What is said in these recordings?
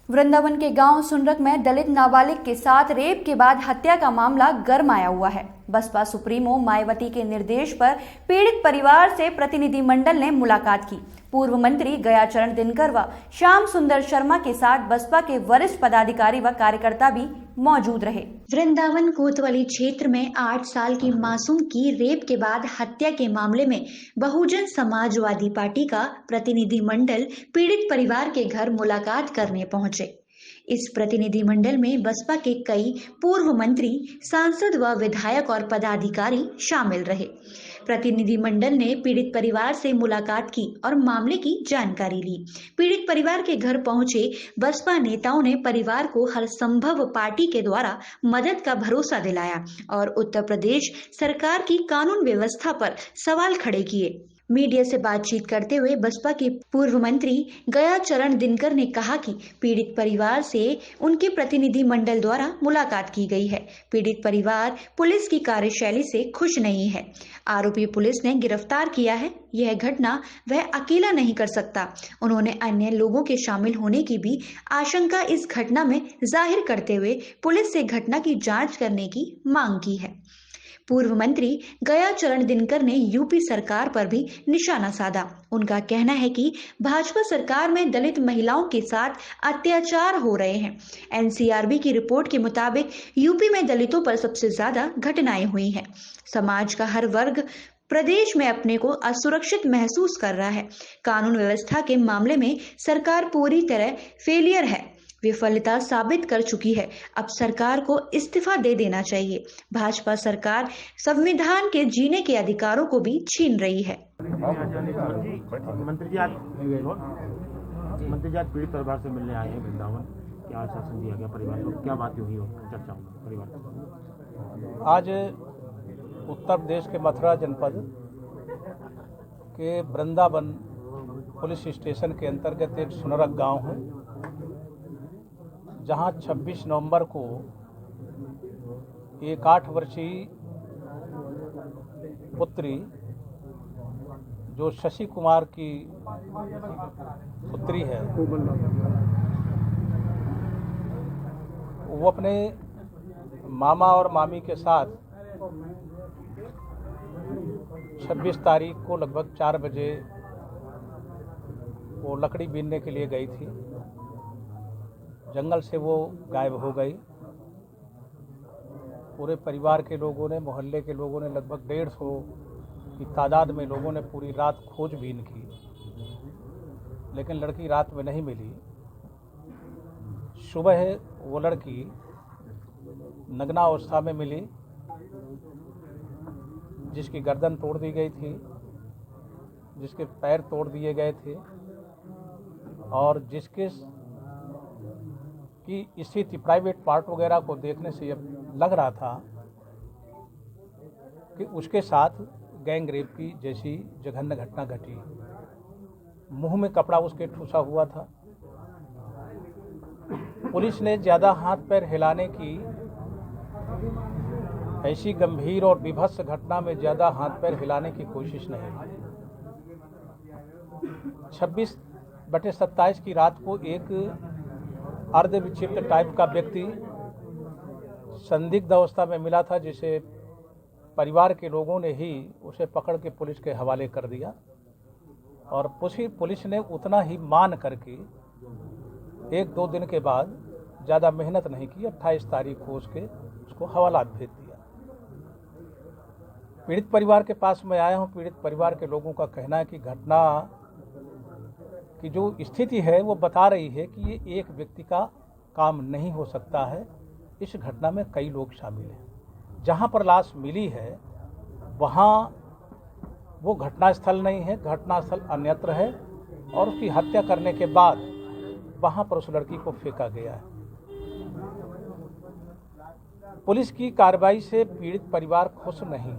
वृंदावन के गांव सुनरक में दलित नाबालिग के साथ रेप के बाद हत्या का मामला गरमाया हुआ है। बसपा सुप्रीमो मायावती के निर्देश पर पीड़ित परिवार से प्रतिनिधिमंडल ने मुलाकात की। पूर्व मंत्री गयाचरण दिनकर व श्याम सुंदर शर्मा के साथ बसपा के वरिष्ठ पदाधिकारी व कार्यकर्ता भी मौजूद रहे। वृंदावन कोतवाली क्षेत्र में 8 साल की मासूम की रेप के बाद हत्या के मामले में बहुजन समाजवादी पार्टी का प्रतिनिधिमंडल पीड़ित परिवार के घर मुलाकात करने पहुंचे। इस प्रतिनिधिमंडल में बसपा के कई पूर्व मंत्री, सांसद व विधायक और पदाधिकारी शामिल रहे। प्रतिनिधिमंडल ने पीड़ित परिवार से मुलाकात की और मामले की जानकारी ली। पीड़ित परिवार के घर पहुंचे बसपा नेताओं ने परिवार को हर संभव पार्टी के द्वारा मदद का भरोसा दिलाया और उत्तर प्रदेश सरकार की कानून व्यवस्था पर सवाल खड़े किए। मीडिया से बातचीत करते हुए बसपा के पूर्व मंत्री गयाचरण दिनकर ने कहा कि पीड़ित परिवार से उनके प्रतिनिधि मंडल द्वारा मुलाकात की गई है। पीड़ित परिवार पुलिस की कार्यशैली से खुश नहीं है। आरोपी पुलिस ने गिरफ्तार किया है। यह घटना वह अकेला नहीं कर सकता। उन्होंने अन्य लोगों के शामिल होने की भी आशंका इस घटना में जाहिर करते हुए पुलिस से घटना की जांच करने की मांग की है। पूर्व मंत्री गयाचरण दिनकर ने यूपी सरकार पर भी निशाना साधा। उनका कहना है कि भाजपा सरकार में दलित महिलाओं के साथ अत्याचार हो रहे हैं। एनसीआरबी की रिपोर्ट के मुताबिक यूपी में दलितों पर सबसे ज्यादा घटनाएं हुई हैं। समाज का हर वर्ग प्रदेश में अपने को असुरक्षित महसूस कर रहा है। कानून व्यवस्था के मामले में सरकार पूरी तरह फेलियर है, विफलता साबित कर चुकी है। अब सरकार को इस्तीफा दे देना चाहिए। भाजपा सरकार संविधान के जीने के अधिकारों को भी छीन रही है। मंत्री जी आज पीड़ित परिवार से मिलने आए हैं वृंदावन। क्या आश्वासन दिया गया परिवार को? क्या बात हुई हो चर्चा परिवार? आज उत्तर प्रदेश के मथुरा जनपद के वृंदावन पुलिस स्टेशन के अंतर्गत एक सुनरक गांव है, जहां 26 नवंबर को एक 8 वर्षीय पुत्री जो शशि कुमार की पुत्री है, वो अपने मामा और मामी के साथ 26 तारीख को लगभग 4 बजे वो लकड़ी बीनने के लिए गई थी। जंगल से वो गायब हो गई। पूरे परिवार के लोगों ने, मोहल्ले के लोगों ने, लगभग 150 की तादाद में लोगों ने पूरी रात खोजबीन की, लेकिन लड़की रात में नहीं मिली। सुबह वो लड़की नग्न अवस्था में मिली, जिसकी गर्दन तोड़ दी गई थी, जिसके पैर तोड़ दिए गए थे और जिसके की स्थिति प्राइवेट पार्ट वगैरह को देखने से ये लग रहा था कि उसके साथ गैंग रेप की जैसी जघन्य घटना घटी। मुंह में कपड़ा उसके ठूसा हुआ था। पुलिस ने ज़्यादा हाथ पैर हिलाने की, ऐसी गंभीर और विभत्स घटना में ज़्यादा हाथ पैर हिलाने की कोशिश नहीं की। 26/27 की रात को एक अर्धविक्षिप्त टाइप का व्यक्ति संदिग्ध अवस्था में मिला था, जिसे परिवार के लोगों ने ही उसे पकड़ के पुलिस के हवाले कर दिया और पुलिस ने उतना ही मान करके 1-2 दिन के बाद ज़्यादा मेहनत नहीं की, 28 तारीख को उसको हवाला भेज दिया। पीड़ित परिवार के पास मैं आया हूँ। पीड़ित परिवार के लोगों का कहना है कि घटना की जो स्थिति है वो बता रही है कि ये एक व्यक्ति का काम नहीं हो सकता है। इस घटना में कई लोग शामिल हैं। जहां पर लाश मिली है वहां वो घटनास्थल नहीं है, घटनास्थल अन्यत्र है और उसकी हत्या करने के बाद वहां पर उस लड़की को फेंका गया है। पुलिस की कार्रवाई से पीड़ित परिवार खुश नहीं,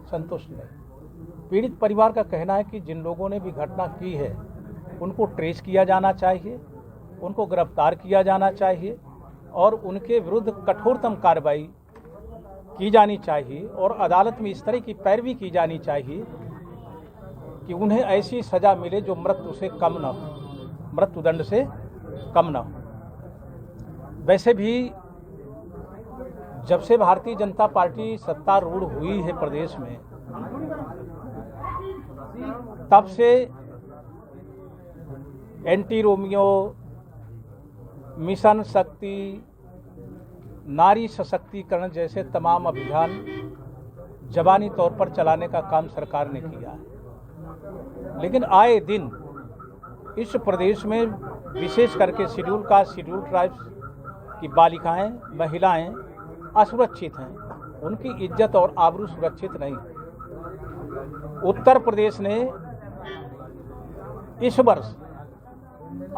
संतुष्ट नहीं। पीड़ित परिवार का कहना है कि जिन लोगों ने भी घटना की है उनको ट्रेस किया जाना चाहिए, उनको गिरफ्तार किया जाना चाहिए और उनके विरुद्ध कठोरतम कार्रवाई की जानी चाहिए और अदालत में इस तरह की पैरवी की जानी चाहिए कि उन्हें ऐसी सज़ा मिले जो मृत्यु से कम न हो, मृत्युदंड से कम न हो। वैसे भी जब से भारतीय जनता पार्टी सत्तारूढ़ हुई है प्रदेश में, तब से एंटी रोमियो, मिशन शक्ति, नारी सशक्तिकरण जैसे तमाम अभियान जबानी तौर पर चलाने का काम सरकार ने किया है। लेकिन आए दिन इस प्रदेश में विशेष करके शेड्यूल कास्ट, शेड्यूल ट्राइब्स की बालिकाएं, महिलाएं असुरक्षित हैं, उनकी इज्जत और आबरू सुरक्षित नहीं। उत्तर प्रदेश ने इस वर्ष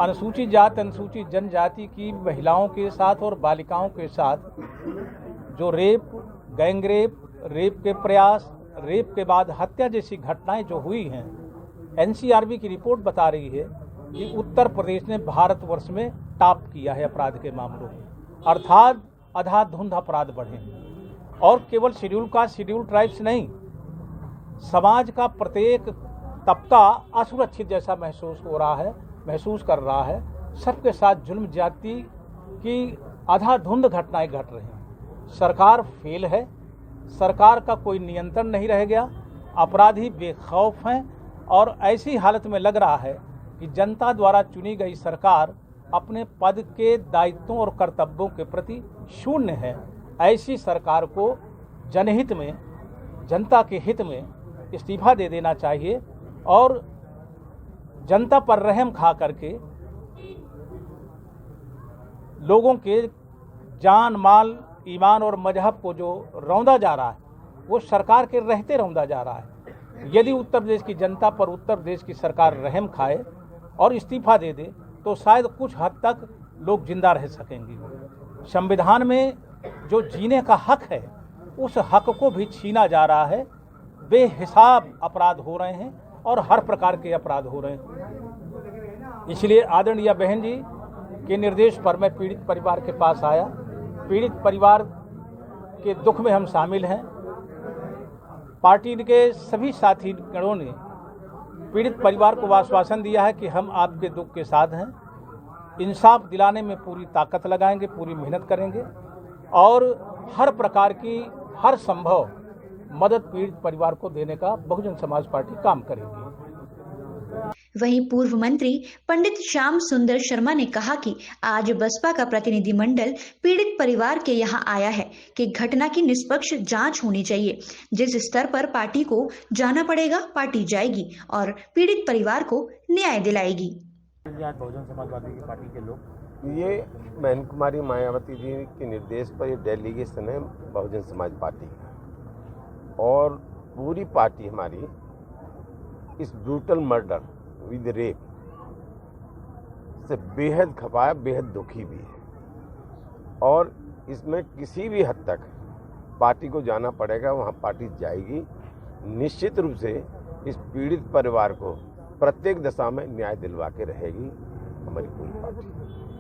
अनुसूचित जाति, अनुसूचित जनजाति की महिलाओं के साथ और बालिकाओं के साथ जो रेप, गैंग रेप, रेप के प्रयास, रेप के बाद हत्या जैसी घटनाएं जो हुई हैं, एनसीआरबी की रिपोर्ट बता रही है कि उत्तर प्रदेश ने भारतवर्ष में टॉप किया है अपराध के मामलों में, अर्थात अंधाधुंध अपराध बढ़े। और केवल शेड्यूल कास्ट, शेड्यूल ट्राइब्स नहीं, समाज का प्रत्येक तबका असुरक्षित जैसा महसूस कर रहा है। सबके साथ जुल्म ज्यादती की अंधाधुंध घटनाएं घट रही हैं। सरकार फेल है, सरकार का कोई नियंत्रण नहीं रह गया, अपराधी बेखौफ हैं और ऐसी हालत में लग रहा है कि जनता द्वारा चुनी गई सरकार अपने पद के दायित्वों और कर्तव्यों के प्रति शून्य है। ऐसी सरकार को जनहित में, जनता के हित में इस्तीफा दे देना चाहिए और जनता पर रहम खा करके लोगों के जान, माल, ईमान और मजहब को जो रौंदा जा रहा है, वो सरकार के रहते रौंदा जा रहा है। यदि उत्तर प्रदेश की जनता पर उत्तर प्रदेश की सरकार रहम खाए और इस्तीफा दे दे तो शायद कुछ हद तक लोग जिंदा रह सकेंगे। संविधान में जो जीने का हक है, उस हक को भी छीना जा रहा है। बेहिसाब अपराध हो रहे हैं और हर प्रकार के अपराध हो रहे हैं। इसलिए आदरणीय बहन जी के निर्देश पर मैं पीड़ित परिवार के पास आया। पीड़ित परिवार के दुख में हम शामिल हैं। पार्टी के सभी साथी गणों ने पीड़ित परिवार को आश्वासन दिया है कि हम आपके दुख के साथ हैं, इंसाफ दिलाने में पूरी ताकत लगाएंगे, पूरी मेहनत करेंगे और हर प्रकार की हर संभव मदद पीड़ित परिवार को देने का बहुजन समाज पार्टी काम करेगी। वहीं पूर्व मंत्री पंडित श्याम सुंदर शर्मा ने कहा कि आज बसपा का प्रतिनिधिमंडल पीड़ित परिवार के यहां आया है कि घटना की निष्पक्ष जांच होनी चाहिए। जिस स्तर पर पार्टी को जाना पड़ेगा, पार्टी जाएगी और पीड़ित परिवार को न्याय दिलाएगी। बहुजन समाजवादी पार्टी के लोग, ये बहन कुमारी मायावती जी के निर्देश पर ये डेलीगेशन है बहुजन समाज पार्टी और पूरी पार्टी हमारी इस ब्रूटल मर्डर विद रेप से बेहद खफा है, बेहद दुखी भी है और इसमें किसी भी हद तक पार्टी को जाना पड़ेगा, वहाँ पार्टी जाएगी। निश्चित रूप से इस पीड़ित परिवार को प्रत्येक दशा में न्याय दिलवा के रहेगी हमारी पूरी पार्टी।